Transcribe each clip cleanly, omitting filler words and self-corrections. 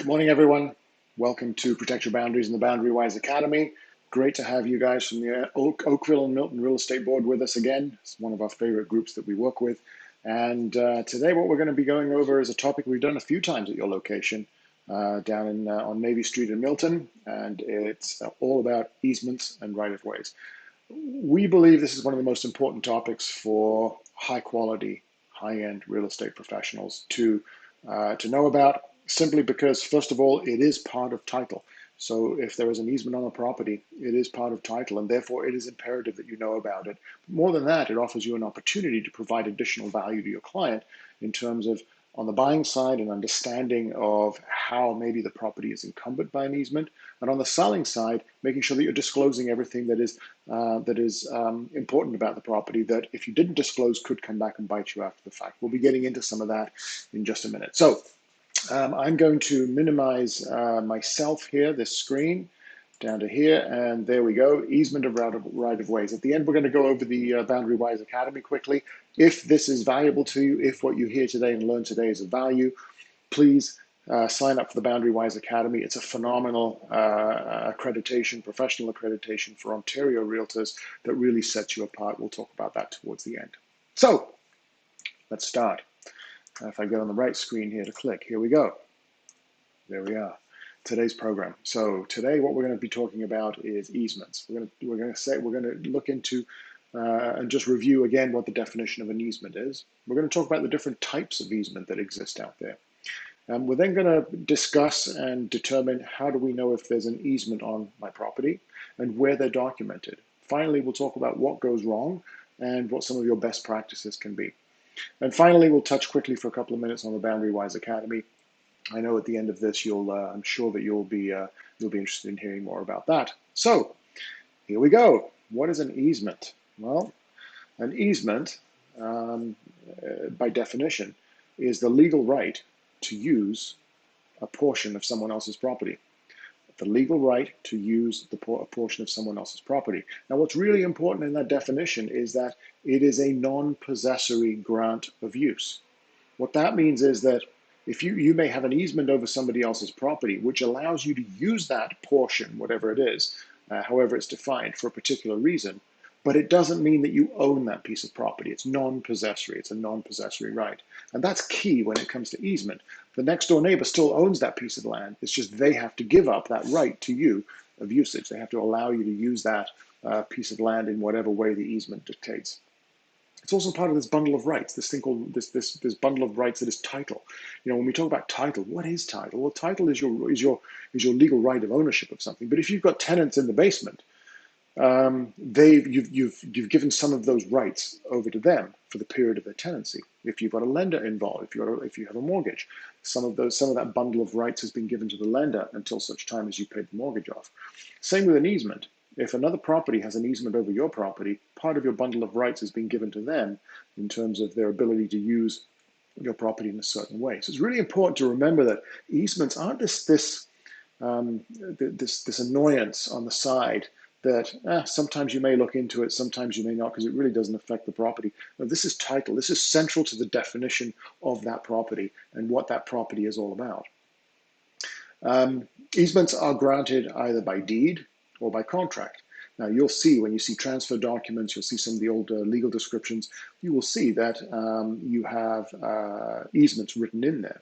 Good morning, everyone. Welcome to Protect Your Boundaries in the BoundaryWise Academy. Great to have you guys from the Oakville and Milton Real Estate Board with us again. It's one of our favorite groups that we work with. And today what we're going to be going over is a topic we've done a few times at your location down on Navy Street in Milton. And it's all about easements and right-of-ways. We believe this is one of the most important topics for high-quality, high-end real estate professionals to know about, simply because, first of all, it is part of title. So if there is an easement on a property, it is part of title, and therefore it is imperative that you know about it. More than that, it offers you an opportunity to provide additional value to your client in terms of, on the buying side, an understanding of how maybe the property is encumbered by an easement, and on the selling side, making sure that you're disclosing everything that is important about the property that, if you didn't disclose, could come back and bite you after the fact. We'll be getting into some of that in just a minute. So I'm going to minimize myself here, this screen, down to here, and there we go, easement of right-of-ways. At the end, we're going to go over the BoundaryWise Academy quickly. If this is valuable to you, if what you hear today and learn today is of value, please sign up for the BoundaryWise Academy. It's a phenomenal accreditation, professional accreditation for Ontario realtors that really sets you apart. We'll talk about that towards the end. So let's start. If I get on the right screen here to click, here we go. There we are. Today's program. So today, what we're going to be talking about is easements. We're going to look into and just review again what the definition of an easement is. We're going to talk about the different types of easement that exist out there. We're then going to discuss and determine how do we know if there's an easement on my property and where they're documented. Finally, we'll talk about what goes wrong and what some of your best practices can be. And finally, we'll touch quickly for a couple of minutes on the BoundaryWise Academy. I know at the end of this, I'm sure that you'll be interested in hearing more about that. So here we go. What is an easement? Well, an easement, by definition, is the legal right to use a portion of someone else's property. The legal right to use a portion of someone else's property. Now, what's really important in that definition is that it is a non-possessory grant of use. What that means is that if you may have an easement over somebody else's property, which allows you to use that portion, whatever it is, however it's defined, for a particular reason, but it doesn't mean that you own that piece of property. It's non-possessory. It's a non-possessory right. And that's key when it comes to easement. The next door neighbor still owns that piece of land. It's just they have to give up that right to you of usage. They have to allow you to use that piece of land in whatever way the easement dictates. It's also part of this bundle of rights, this thing called this bundle of rights that is title. You know, when we talk about title, what is title? Well, title is your legal right of ownership of something. But if you've got tenants in the basement, you've given some of those rights over to them for the period of their tenancy. If you've got a lender involved, if you have a mortgage, some of that bundle of rights has been given to the lender until such time as you paid the mortgage off. Same with an easement. If another property has an easement over your property, part of your bundle of rights has been given to them in terms of their ability to use your property in a certain way. So it's really important to remember that easements aren't this annoyance on the side that sometimes you may look into it, sometimes you may not, because it really doesn't affect the property. No, this is title. This is central to the definition of that property and what that property is all about. Easements are granted either by deed or by contract. Now, you'll see when you see transfer documents, you'll see some of the old legal descriptions, you will see that you have easements written in there.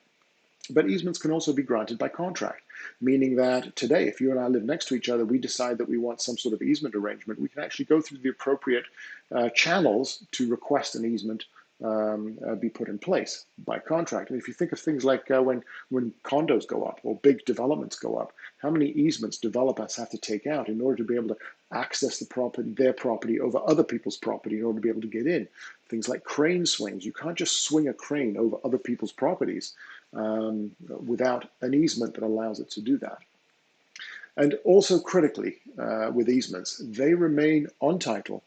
But easements can also be granted by contract, meaning that today, if you and I live next to each other, we decide that we want some sort of easement arrangement, we can actually go through the appropriate channels to request an easement be put in place by contract. And if you think of things like when condos go up or big developments go up, how many easements developers have to take out in order to be able to access their property over other people's property in order to be able to get in. Things like crane swings. You can't just swing a crane over other people's properties without an easement that allows it to do that. And also critically, with easements, they remain on title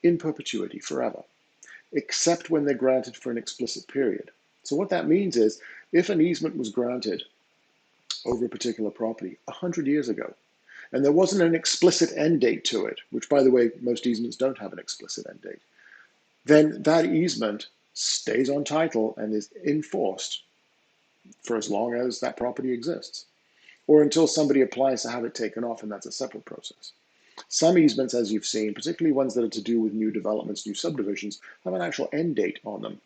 in perpetuity forever, except when they're granted for an explicit period. So what that means is, if an easement was granted over a particular property 100 years ago, and there wasn't an explicit end date to it, which, by the way, most easements don't have an explicit end date, then that easement stays on title and is enforced for as long as that property exists, or until somebody applies to have it taken off, and that's a separate process. Some easements, as you've seen, particularly ones that are to do with new developments, new subdivisions, have an actual end date on them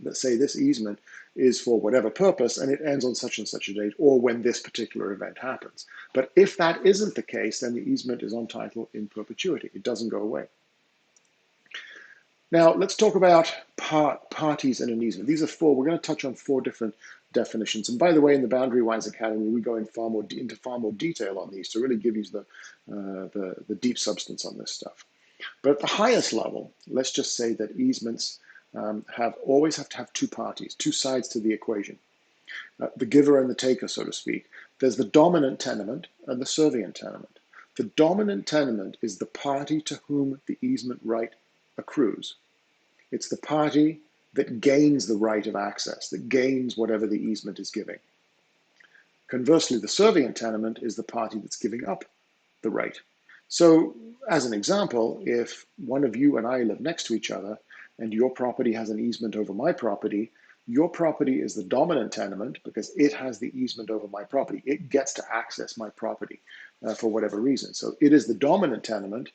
that say this easement is for whatever purpose and it ends on such and such a date, or when this particular event happens. But if that isn't the case, then the easement is on title in perpetuity. It doesn't go away. Now, let's talk about parties in an easement. These are four. We're going to touch on four different definitions. And by the way, in the BoundaryWise Academy, we go into far more detail on these to really give you the deep substance on this stuff. But at the highest level, let's just say that easements always have to have two parties, two sides to the equation. The giver and the taker, so to speak. There's the dominant tenement and the servient tenement. The dominant tenement is the party to whom the easement right accrues. It's the party that gains the right of access, that gains whatever the easement is giving. Conversely, the servient tenement is the party that's giving up the right. So, as an example, if one of you and I live next to each other and your property has an easement over my property, your property is the dominant tenement because it has the easement over my property. It gets to access my property for whatever reason. So it is the dominant tenement.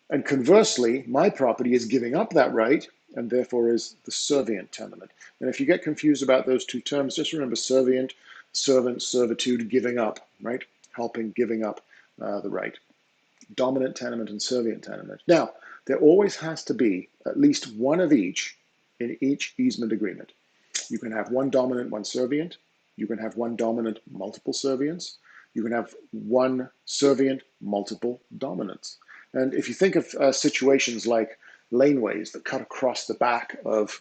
And conversely, my property is giving up that right and therefore is the servient tenement. And if you get confused about those two terms, just remember servient, servant, servitude, giving up, right? Helping, giving up the right. Dominant tenement and servient tenement. Now, there always has to be at least one of each in each easement agreement. You can have one dominant, one servient. You can have one dominant, multiple servients. You can have one servient, multiple dominants. And if you think of situations like laneways that cut across the back of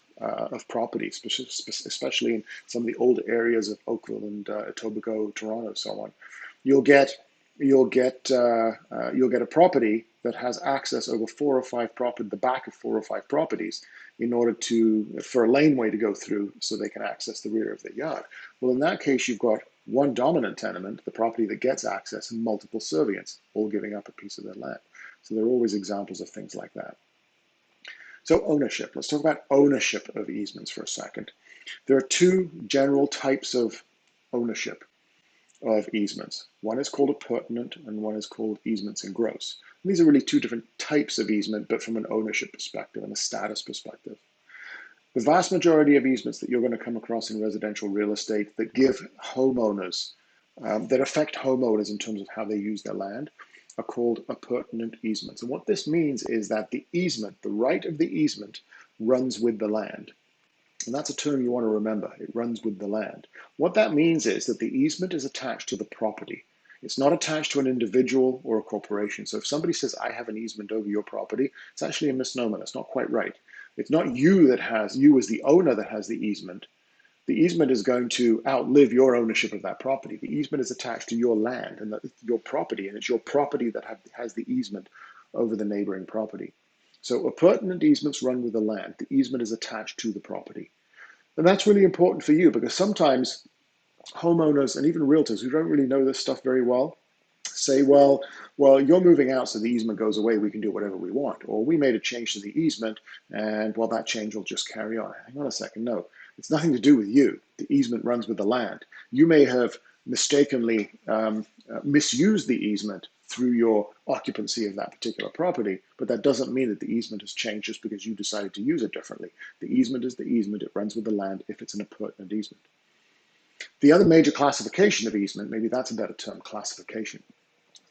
properties, especially in some of the older areas of Oakville and Etobicoke, Toronto, so on, you'll get a property that has access over the back of 4 or 5 properties in order for a laneway to go through so they can access the rear of the yard. Well, in that case, you've got one dominant tenement, the property that gets access, and multiple servients, all giving up a piece of their land. So there are always examples of things like that. So ownership. Let's talk about ownership of easements for a second. There are two general types of ownership of easements. One is called appurtenant and one is called easements in gross. And these are really two different types of easement, but from an ownership perspective and a status perspective. The vast majority of easements that you're going to come across in residential real estate that give homeowners, that affect homeowners in terms of how they use their land, are called appurtenant easements. And what this means is that the easement, the right of the easement, runs with the land. And that's a term you want to remember. It runs with the land. What that means is that the easement is attached to the property. It's not attached to an individual or a corporation. So if somebody says, I have an easement over your property, it's actually a misnomer. That's not quite right. It's not you as the owner that has the easement. The easement is going to outlive your ownership of that property. The easement is attached to your land and your property, and it's your property that has the easement over the neighboring property. So appurtenant easements run with the land. The easement is attached to the property. And that's really important for you because sometimes homeowners and even realtors who don't really know this stuff very well say, well, you're moving out, so the easement goes away. We can do whatever we want. Or we made a change to the easement, and well, that change will just carry on. Hang on a second. No, it's nothing to do with you. The easement runs with the land. You may have mistakenly misused the easement through your occupancy of that particular property, but that doesn't mean that the easement has changed just because you decided to use it differently. The easement is the easement. It runs with the land if it's an appurtenant easement. The other major classification of easement, maybe that's a better term, classification.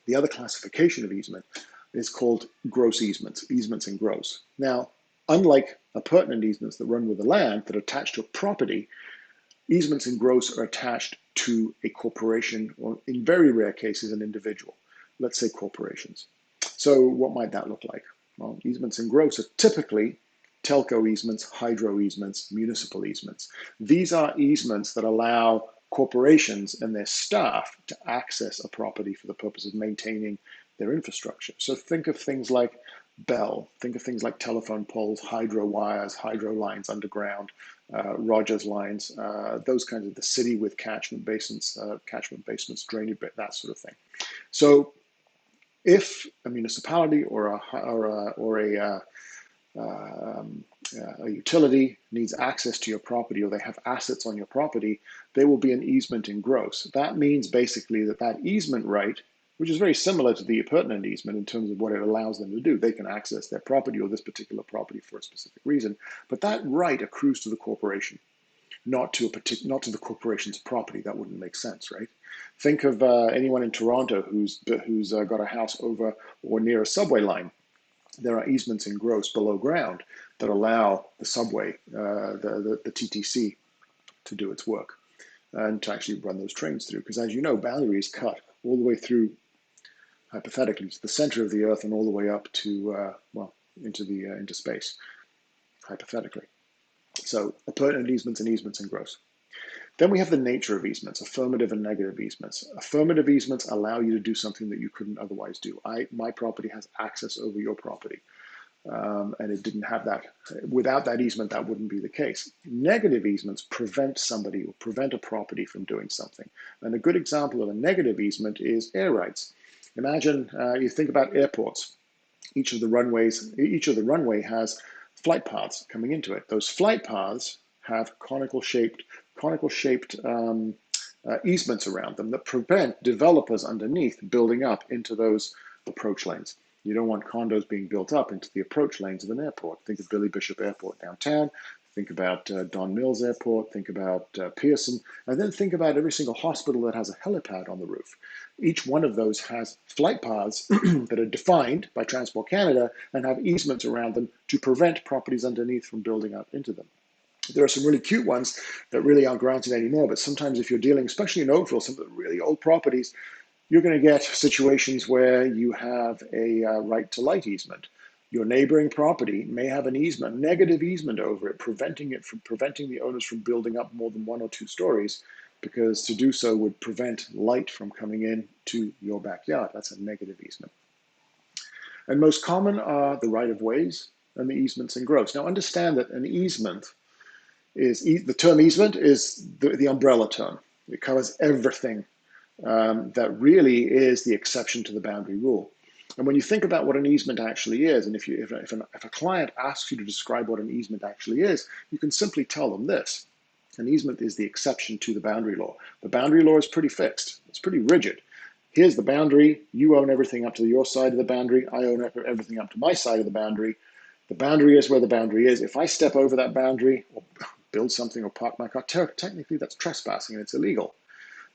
The other classification of easement is called gross easements, easements in gross. Now, unlike appurtenant easements that run with the land that are attached to a property, easements in gross are attached to a corporation or, in very rare cases, an individual. Let's say corporations. So what might that look like? Well, easements in gross are typically telco easements, hydro easements, municipal easements. These are easements that allow corporations and their staff to access a property for the purpose of maintaining their infrastructure. So think of things like Bell, think of things like telephone poles, hydro wires, hydro lines underground, Rogers lines, those kinds of the city with catchment basements, drainage, that sort of thing. So if a municipality or a a utility needs access to your property, or they have assets on your property, there will be an easement in gross. That means basically that that easement right, which is very similar to the appurtenant easement in terms of what it allows them to do. They can access their property or this particular property for a specific reason, but that right accrues to the corporation, not to the corporation's property. That wouldn't make sense, right? Think of anyone in Toronto who's got a house over or near a subway line. There are easements in gross below ground that allow the subway, the TTC, to do its work and to actually run those trains through. Because as you know, boundary is cut all the way through, hypothetically, to the center of the earth and all the way up to, into space, hypothetically. So appurtenant easements and easements in gross. Then we have the nature of easements, affirmative and negative easements. Affirmative easements allow you to do something that you couldn't otherwise do. My property has access over your property, and it didn't have that. Without that easement, that wouldn't be the case. Negative easements prevent somebody or prevent a property from doing something. And a good example of a negative easement is air rights. Imagine you think about airports. Each of the runway has flight paths coming into it. Those flight paths have conical shaped easements around them that prevent developers underneath building up into those approach lanes. You don't want condos being built up into the approach lanes of an airport. Think of Billy Bishop Airport downtown. Think about Don Mills Airport. Think about Pearson. And then think about every single hospital that has a helipad on the roof. Each one of those has flight paths that are defined by Transport Canada and have easements around them to prevent properties underneath from building up into them. There are some really cute ones that really aren't granted anymore, but sometimes if you're dealing, especially in Oakville, some of the really old properties, you're going to get situations where you have a right to light easement. Your neighboring property may have an easement, negative easement over it, preventing the owners from building up more than 1 or 2 stories, because to do so would prevent light from coming in to your backyard. That's a negative easement. And most common are the right-of-ways and the easements in gross. Now understand that an easement is, the term easement is the umbrella term. It covers everything that really is the exception to the boundary rule. And when you think about what an easement actually is, and if a client asks you to describe what an easement actually is, you can simply tell them this. An easement is the exception to the boundary law. The boundary law is pretty fixed. It's pretty rigid. Here's the boundary. You own everything up to your side of the boundary. I own everything up to my side of the boundary. The boundary is where the boundary is. If I step over that boundary or build something or park my car, technically that's trespassing and it's illegal.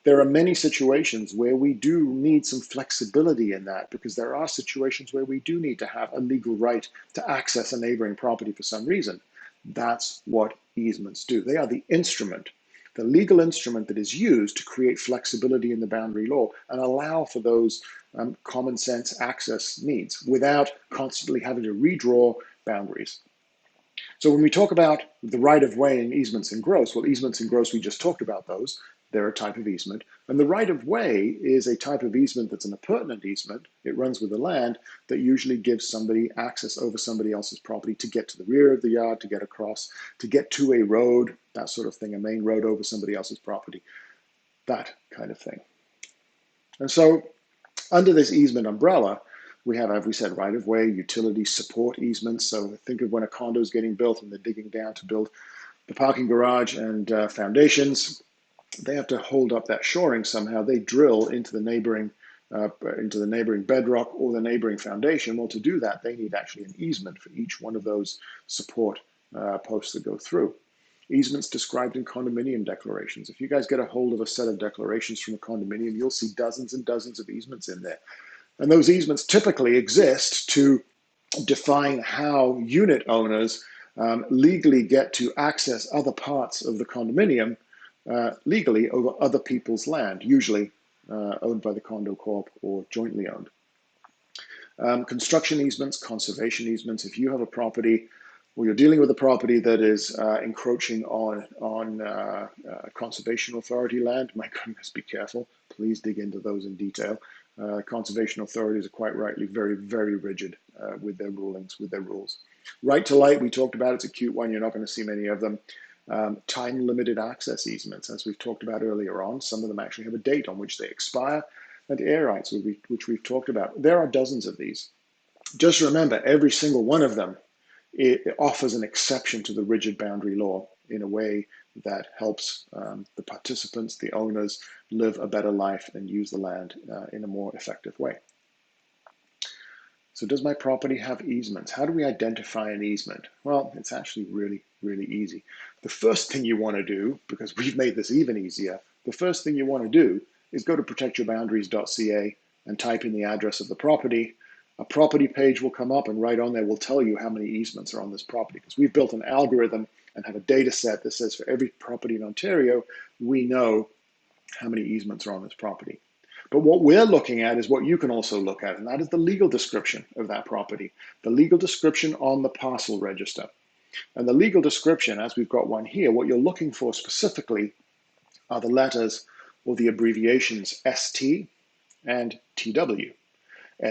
There are many situations where we do need some flexibility in that, because there are situations where we do need to have a legal right to access a neighboring property for some reason. That's what easements do. They are the instrument, the legal instrument that is used to create flexibility in the boundary law and allow for those common sense access needs without constantly having to redraw boundaries. So when we talk about the right-of-way and easements in gross, well, easements in gross, we just talked about those. They're a type of easement. And the right-of-way is a type of easement that's an appurtenant easement. It runs with the land that usually gives somebody access over somebody else's property to get to the rear of the yard, to get across, to get to a road, that sort of thing, a main road over somebody else's property, that kind of thing. And so under this easement umbrella, we have, as we said, right-of-way, utility support easements. So think of when a condo is getting built and they're digging down to build the parking garage and foundations. They have to hold up that shoring somehow. They drill into the neighboring bedrock or the neighboring foundation. Well, to do that, they need actually an easement for each one of those support posts that go through. Easements described in condominium declarations. If you guys get a hold of a set of declarations from a condominium, you'll see dozens and dozens of easements in there. And those easements typically exist to define how unit owners legally get to access other parts of the condominium legally over other people's land, usually owned by the condo corp or jointly owned. Construction easements, conservation easements. If you have a property, or you're dealing with a property that is encroaching on conservation authority land, my goodness, be careful. Please dig into those in detail. Conservation authorities are quite rightly very, very rigid with their rulings, with their rules. Right to light, we talked about, it's a cute one. You're not going to see many of them. Time-limited access easements, as we've talked about earlier on. Some of them actually have a date on which they expire, and air rights, which we've talked about. There are dozens of these. Just remember, every single one of them it offers an exception to the rigid boundary law in a way that helps the participants, the owners, live a better life and use the land in a more effective way. So does my property have easements? How do we identify an easement? Well, it's actually really, really easy. The first thing you want to do, because we've made this even easier, the first thing you want to do is go to protectyourboundaries.ca and type in the address of the property. A property page will come up, and right on there will tell you how many easements are on this property, because we've built an algorithm and have a data set that says for every property in Ontario, we know how many easements are on this property. But what we're looking at is what you can also look at, and that is the legal description of that property, the legal description on the parcel register. And the legal description, as we've got one here, what you're looking for specifically are the letters or the abbreviations ST and TW.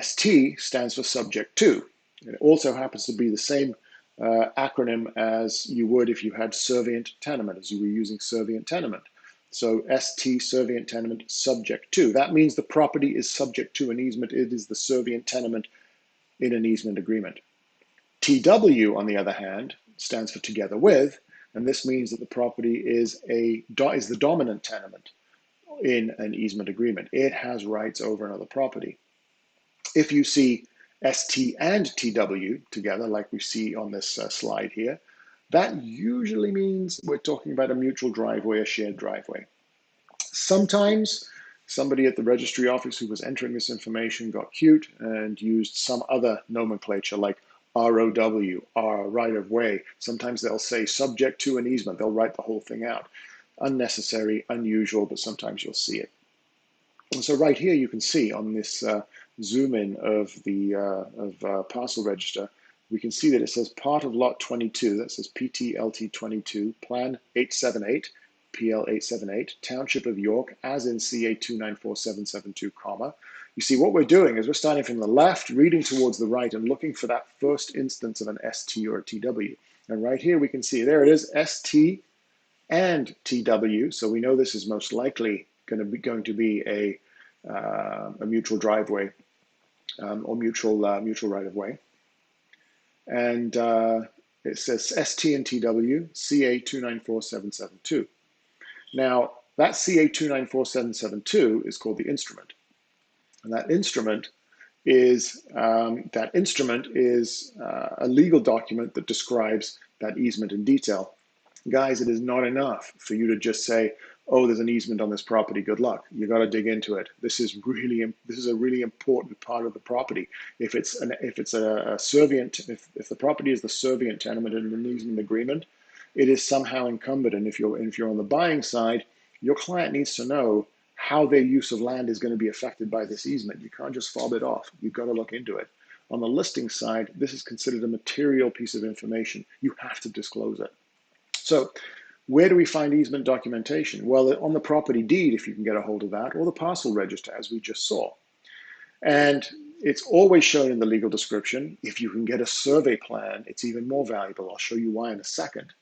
ST stands for subject to. It also happens to be the same acronym as you would if you had servient tenement, as you were using servient tenement. So ST, servient tenement, subject to. That means the property is subject to an easement. It is the servient tenement in an easement agreement. TW, on the other hand, stands for together with, and this means that the property is the dominant tenement in an easement agreement. It has rights over another property. If you see ST and TW together, like we see on this slide here, that usually means we're talking about a mutual driveway, a shared driveway. Sometimes somebody at the registry office who was entering this information got cute and used some other nomenclature like ROW, R, right of way. Sometimes they'll say subject to an easement. They'll write the whole thing out. Unnecessary, unusual, but sometimes you'll see it. And so right here you can see on this zoom in of the parcel register, we can see that it says part of lot 22, that says PTLT 22, plan 878, PL 878, Township of York, as in CA 294772, comma. You see what we're doing is we're starting from the left, reading towards the right, and looking for that first instance of an ST or a TW. And right here we can see, there it is, ST and TW. So we know this is most likely going to be a mutual driveway or mutual right of way. And it says ST and TW, CA 294772. Now, that CA 294772 is called the instrument. And that instrument is a legal document that describes that easement in detail. Guys, it is not enough for you to just say, oh, there's an easement on this property, good luck. You got to dig into it. This is a really important part of the property. If the property is the servient tenement in an easement agreement, it is somehow encumbered. And if you're on the buying side, your client needs to know how their use of land is going to be affected by this easement. You can't just fob it off. You've got to look into it. On the listing side, this is considered a material piece of information. You have to disclose it. So where do we find easement documentation? Well, on the property deed, if you can get a hold of that, or the parcel register, as we just saw. And it's always shown in the legal description. If you can get a survey plan, it's even more valuable. I'll show you why in a second.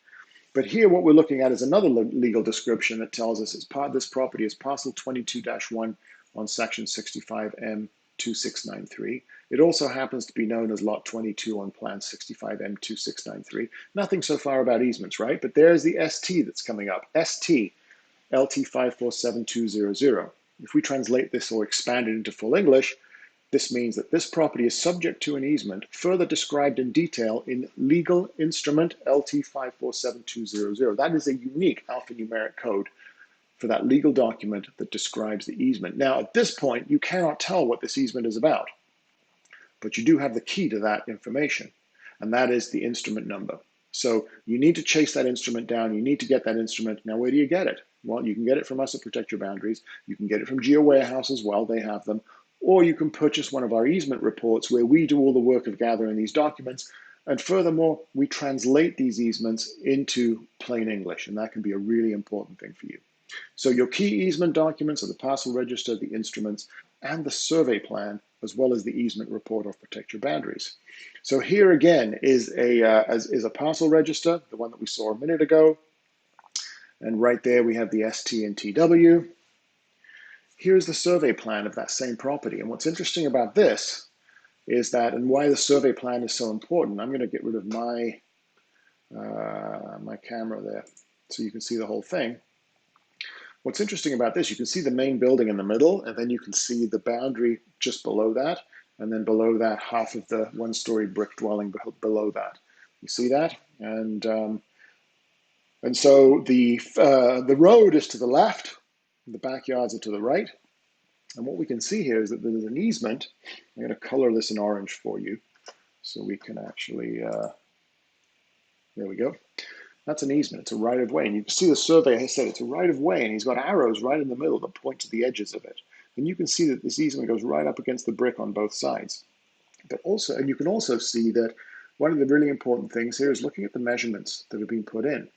But here, what we're looking at is another legal description that tells us this property is parcel 22-1 on section 65M 2693. It also happens to be known as lot 22 on plan 65M 2693. Nothing so far about easements, right? But there's the ST that's coming up. ST, LT 547200. If we translate this or expand it into full English, this means that this property is subject to an easement further described in detail in legal instrument LT 547200. That is a unique alphanumeric code for that legal document that describes the easement. Now, at this point, you cannot tell what this easement is about, but you do have the key to that information, and that is the instrument number. So you need to chase that instrument down. You need to get that instrument. Now, where do you get it? Well, you can get it from us at Protect Your Boundaries. You can get it from GeoWarehouse as well. They have them. Or you can purchase one of our easement reports where we do all the work of gathering these documents. And furthermore, we translate these easements into plain English, and that can be a really important thing for you. So your key easement documents are the parcel register, the instruments, and the survey plan, as well as the easement report of Protect Your Boundaries. So here again is a parcel register, the one that we saw a minute ago. And right there we have the ST and TW. Here's the survey plan of that same property. And what's interesting about this is that, and why the survey plan is so important. I'm going to get rid of my my camera there so you can see the whole thing. What's interesting about this, you can see the main building in the middle, and then you can see the boundary just below that, and then below that, half of the one-story brick dwelling below that. You see that? And so the road is to the left, the backyards are to the right. And what we can see here is that there's an easement. I'm going to color this in orange for you so we can actually, there we go. That's an easement, it's a right of way. And you can see the survey has said it's a right of way, and he's got arrows right in the middle that point to the edges of it. And you can see that this easement goes right up against the brick on both sides. But also, and you can also see that one of the really important things here is looking at the measurements that have been put in.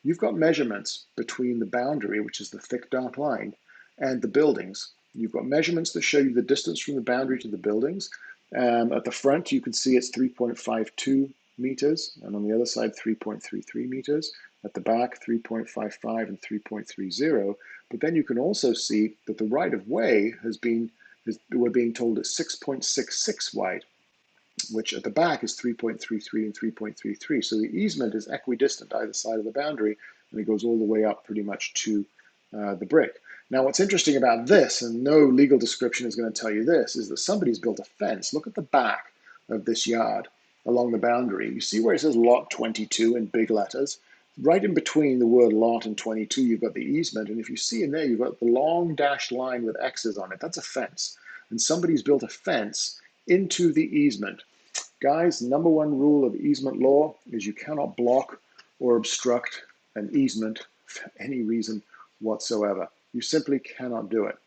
You've got measurements between the boundary, which is the thick dark line, and the buildings. You've got measurements that show you the distance from the boundary to the buildings. At the front, you can see it's 3.52 meters, and on the other side, 3.33 meters. At the back, 3.55 and 3.30. But then you can also see that the right-of-way we're being told it's 6.66 wide, which at the back is 3.33 and 3.33. So the easement is equidistant either side of the boundary, and it goes all the way up pretty much to the brick. Now, what's interesting about this, and no legal description is going to tell you this, is that somebody's built a fence. Look at the back of this yard along the boundary. You see where it says lot 22 in big letters? Right in between the word lot and 22, you've got the easement. And if you see in there, you've got the long dashed line with X's on it. That's a fence. And somebody's built a fence into the easement. Guys, number one rule of easement law is you cannot block or obstruct an easement for any reason whatsoever. You simply cannot do it.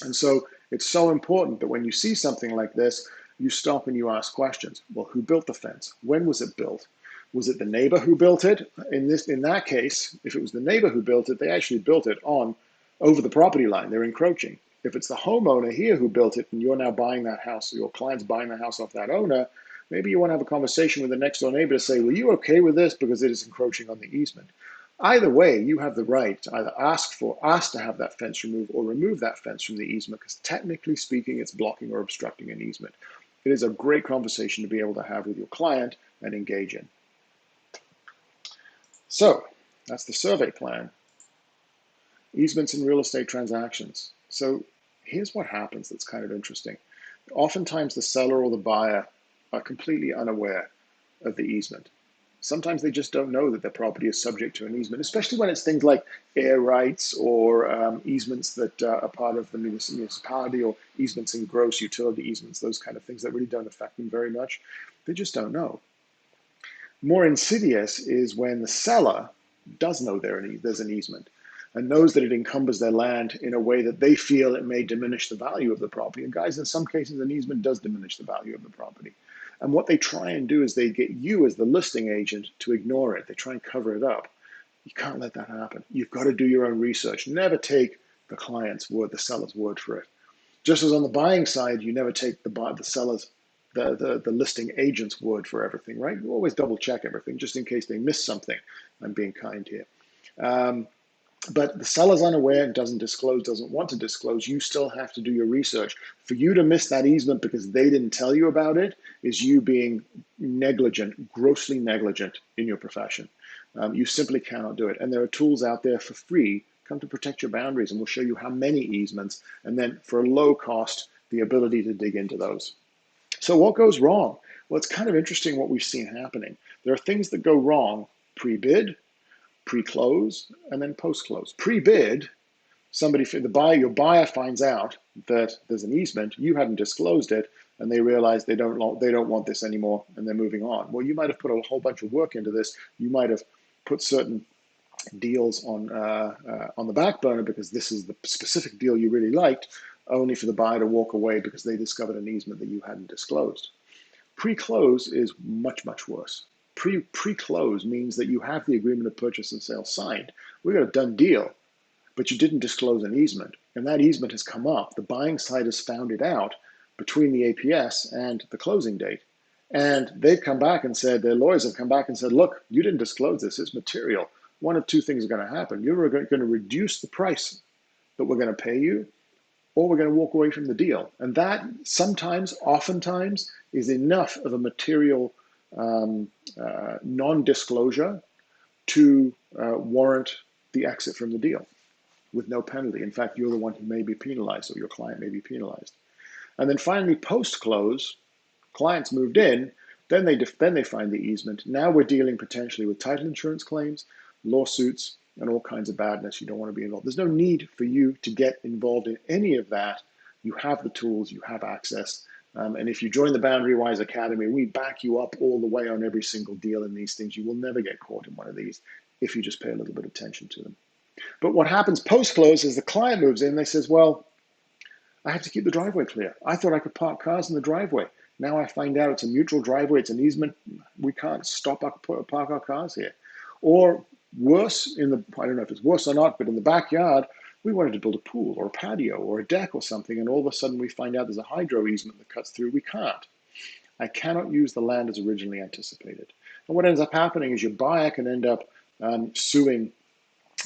And so it's so important that when you see something like this, you stop and you ask questions. Well, who built the fence? When was it built? Was it the neighbor who built it? In that case, if it was the neighbor who built it, they actually built it over the property line. They're encroaching. If it's the homeowner here who built it and you're now buying that house, or your client's buying the house off that owner, maybe you want to have a conversation with the next door neighbor to say, were you okay with this because it is encroaching on the easement? Either way, you have the right to either ask to have that fence removed or remove that fence from the easement, because technically speaking, it's blocking or obstructing an easement. It is a great conversation to be able to have with your client and engage in. So that's the survey plan. Easements in real estate transactions. So here's what happens that's kind of interesting. Oftentimes the seller or the buyer are completely unaware of the easement. Sometimes they just don't know that their property is subject to an easement, especially when it's things like air rights or easements that are part of the municipality, or easements in gross, utility easements, those kind of things that really don't affect them very much. They just don't know. More insidious is when the seller does know there's an easement and knows that it encumbers their land in a way that they feel it may diminish the value of the property. And guys, in some cases, an easement does diminish the value of the property. And what they try and do is they get you as the listing agent to ignore it. They try and cover it up. You can't let that happen. You've got to do your own research. Never take the client's word, the seller's word for it. Just as on the buying side, you never take the seller's, the listing agent's word for everything, right? You always double check everything just in case they miss something. I'm being kind here. But the seller's unaware and doesn't want to disclose. You still have to do your research. For you to miss that easement because they didn't tell you about it is you being negligent, grossly negligent in your profession. You simply cannot do it. And there are tools out there for free. Come to Protect Your Boundaries, and we'll show you how many easements, and then for a low cost, the ability to dig into those. So what goes wrong? Well, it's kind of interesting what we've seen happening. There are things that go wrong pre-bid, pre-close, and then post-close. Pre-bid, your buyer finds out that there's an easement, you hadn't disclosed it, and they realize they don't want this anymore, and they're moving on. Well, you might have put a whole bunch of work into this. You might have put certain deals on the back burner because this is the specific deal you really liked, only for the buyer to walk away because they discovered an easement that you hadn't disclosed. Pre-close is much, much worse. Pre-close means that you have the agreement of purchase and sale signed. We got a done deal, but you didn't disclose an easement. And that easement has come up. The buying side has found it out between the APS and the closing date. And they've come back and said, their lawyers have come back and said, look, you didn't disclose this, it's material. One of two things are going to happen. You're going to reduce the price that we're going to pay you, or we're going to walk away from the deal. And that sometimes, oftentimes, is enough of a material non-disclosure to warrant the exit from the deal with no penalty. In fact, you're the one who may be penalized, or your client may be penalized. And then finally, post-close, clients moved in, then they find the easement. Now we're dealing potentially with title insurance claims, lawsuits, and all kinds of badness. You don't want to be involved. There's no need for you to get involved in any of that. You have the tools, you have access. And if you join the BoundaryWise Academy, we back you up all the way on every single deal in these things. You will never get caught in one of these if you just pay a little bit of attention to them. But what happens post-close is the client moves in, they says, well, I have to keep the driveway clear. I thought I could park cars in the driveway. Now I find out it's a mutual driveway, it's an easement. We can't park our cars here. Or worse, I don't know if it's worse or not, but in the backyard, we wanted to build a pool or a patio or a deck or something, and all of a sudden we find out there's a hydro easement that cuts through. We can't. I cannot use the land as originally anticipated. And what ends up happening is your buyer can end up suing.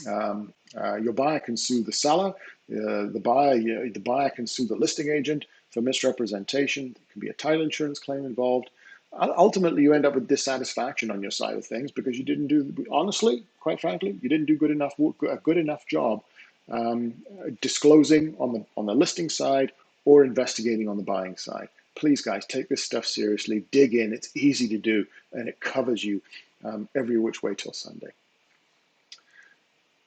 Your buyer can sue the seller. The buyer can sue the listing agent for misrepresentation. There can be a title insurance claim involved. Ultimately, you end up with dissatisfaction on your side of things because you didn't do, honestly, quite frankly, you didn't do a good enough job disclosing on the listing side or investigating on the buying side. Please, guys, take this stuff seriously. Dig in. It's easy to do, and it covers you every which way till Sunday.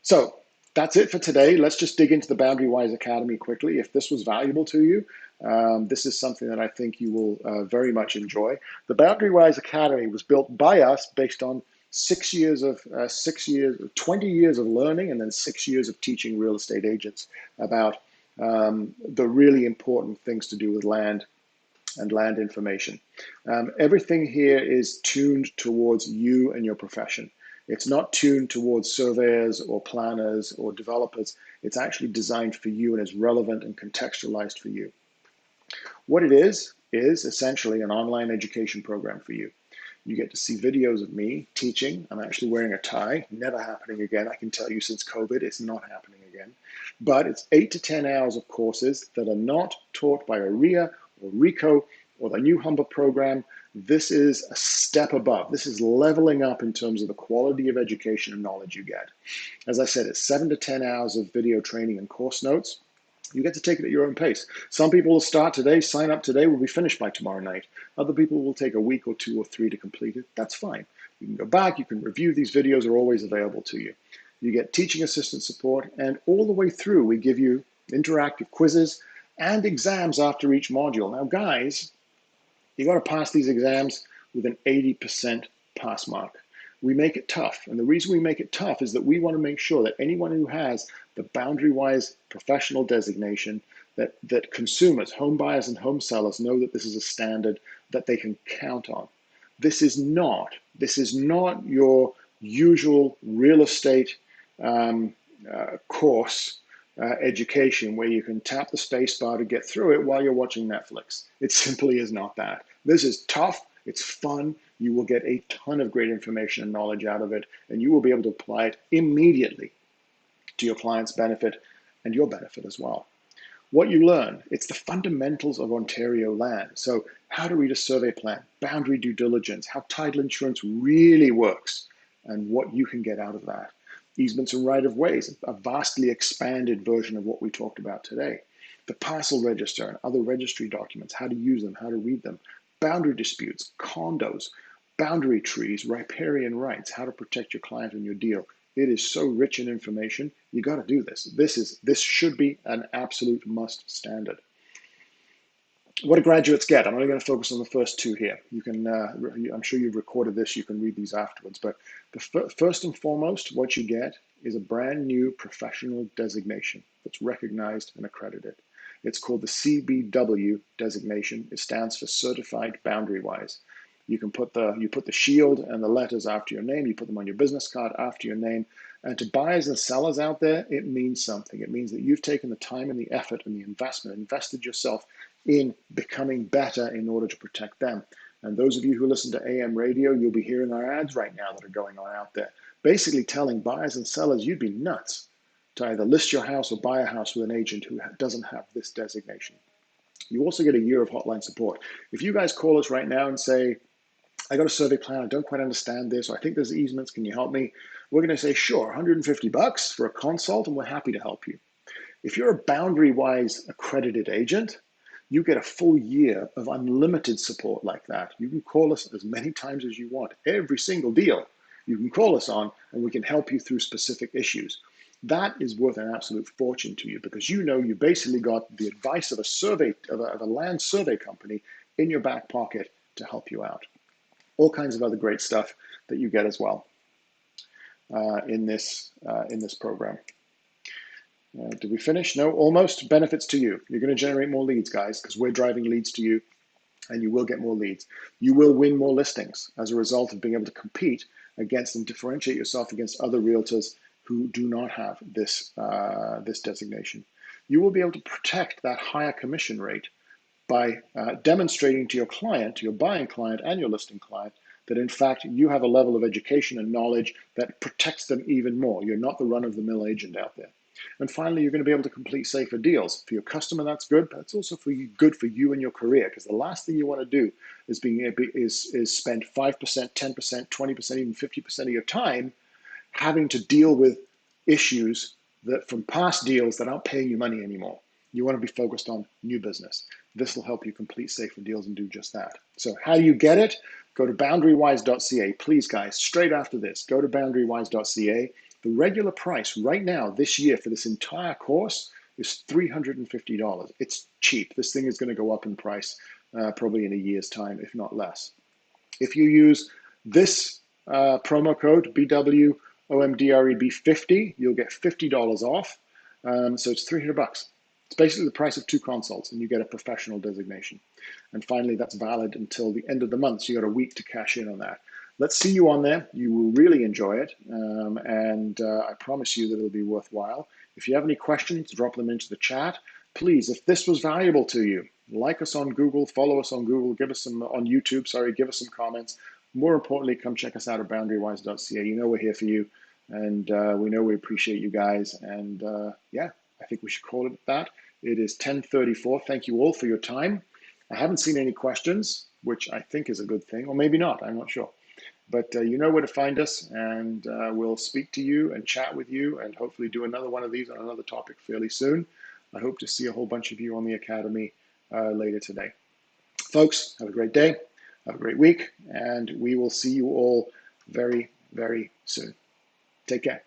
So that's it for today. Let's just dig into the BoundaryWise Academy quickly. If this was valuable to you, this is something that I think you will very much enjoy. The BoundaryWise Academy was built by us based on 20 years of learning, and then 6 years of teaching real estate agents about the really important things to do with land and land information. Everything here is tuned towards you and your profession. It's not tuned towards surveyors or planners or developers. It's actually designed for you and is relevant and contextualized for you. What it is essentially an online education program for you. You get to see videos of me teaching. I'm actually wearing a tie, never happening again. I can tell you since COVID, it's not happening again. But it's 8 to 10 hours of courses that are not taught by a RIA or RICO or the New Humber program. This is a step above. This is leveling up in terms of the quality of education and knowledge you get. As I said, it's 7 to 10 hours of video training and course notes. You get to take it at your own pace. Some people will start today, sign up today, will be finished by tomorrow night. Other people will take a week or 2 or 3 to complete it. That's fine. You can go back, you can review. These videos are always available to you. You get teaching assistant support, and all the way through, we give you interactive quizzes and exams after each module. Now, guys, you got to pass these exams with an 80% pass mark. We make it tough. And the reason we make it tough is that we want to make sure that anyone who has the BoundaryWise professional designation, that consumers, home buyers and home sellers know that this is a standard that they can count on. This is not your usual real estate course education where you can tap the space bar to get through it while you're watching Netflix. It simply is not that. This is tough. It's fun. You will get a ton of great information and knowledge out of it, and you will be able to apply it immediately to your client's benefit and your benefit as well. What you learn, it's the fundamentals of Ontario land. So how to read a survey plan, boundary due diligence, how title insurance really works, and what you can get out of that. Easements and right-of-ways, a vastly expanded version of what we talked about today. The parcel register and other registry documents, how to use them, how to read them. Boundary disputes, condos, boundary trees, riparian rights, how to protect your client and your deal. It is so rich in information. You got to do this. This should be an absolute must standard. What do graduates get? I'm only going to focus on the first 2 here. You can, I'm sure you've recorded this. You can read these afterwards. But the first and foremost, what you get is a brand new professional designation that's recognized and accredited. It's called the CBW designation. It stands for Certified BoundaryWise. You can put the shield and the letters after your name. You put them on your business card after your name. And to buyers and sellers out there, it means something. It means that you've taken the time and the effort and the investment, invested yourself in becoming better in order to protect them. And those of you who listen to AM radio, you'll be hearing our ads right now that are going on out there, basically telling buyers and sellers, you'd be nuts to either list your house or buy a house with an agent who doesn't have this designation. You also get a year of hotline support. If you guys call us right now and say, I got a survey plan, I don't quite understand this, or I think there's easements, can you help me? We're going to say, sure, $150 for a consult, and we're happy to help you. If you're a BoundaryWise accredited agent, you get a full year of unlimited support like that. You can call us as many times as you want. Every single deal you can call us on, and we can help you through specific issues. That is worth an absolute fortune to you, because you know you basically got the advice of a survey, of a land survey company in your back pocket to help you out. All kinds of other great stuff that you get as well in this program. Did we finish? No, almost. Benefits to you. You're going to generate more leads, guys, because we're driving leads to you, and you will get more leads. You will win more listings as a result of being able to compete against and differentiate yourself against other realtors who do not have this, this designation. You will be able to protect that higher commission rate by demonstrating to your client, to your buying client and your listing client, that in fact you have a level of education and knowledge that protects them even more. You're not the run-of-the-mill agent out there. And finally, you're going to be able to complete safer deals. For your customer, that's good, but it's also good for you and your career, because the last thing you want to do is spend 5%, 10%, 20%, even 50% of your time having to deal with issues that from past deals that aren't paying you money anymore. You want to be focused on new business. This will help you complete safer deals and do just that. So how do you get it? Go to boundarywise.ca. Please, guys, straight after this, go to boundarywise.ca. The regular price right now, this year, for this entire course is $350. It's cheap. This thing is going to go up in price probably in a year's time, if not less. If you use this promo code, BWOMDREB50, you'll get $50 off. So it's $300. It's basically the price of 2 consults, and you get a professional designation. And finally, that's valid until the end of the month, so you got a week to cash in on that. Let's see you on there. You will really enjoy it, and I promise you that it'll be worthwhile. If you have any questions, drop them into the chat. Please, if this was valuable to you, like us on Google, follow us on Google, give us some on YouTube, give us some comments. More importantly, come check us out at boundarywise.ca. You know we're here for you, and we know we appreciate you guys. And yeah, I think we should call it that. It is 10:34. Thank you all for your time. I haven't seen any questions, which I think is a good thing, or maybe not, I'm not sure. But you know where to find us, and we'll speak to you and chat with you and hopefully do another one of these on another topic fairly soon. I hope to see a whole bunch of you on the Academy later today. Folks, have a great day, have a great week, and we will see you all very, very soon. Take care.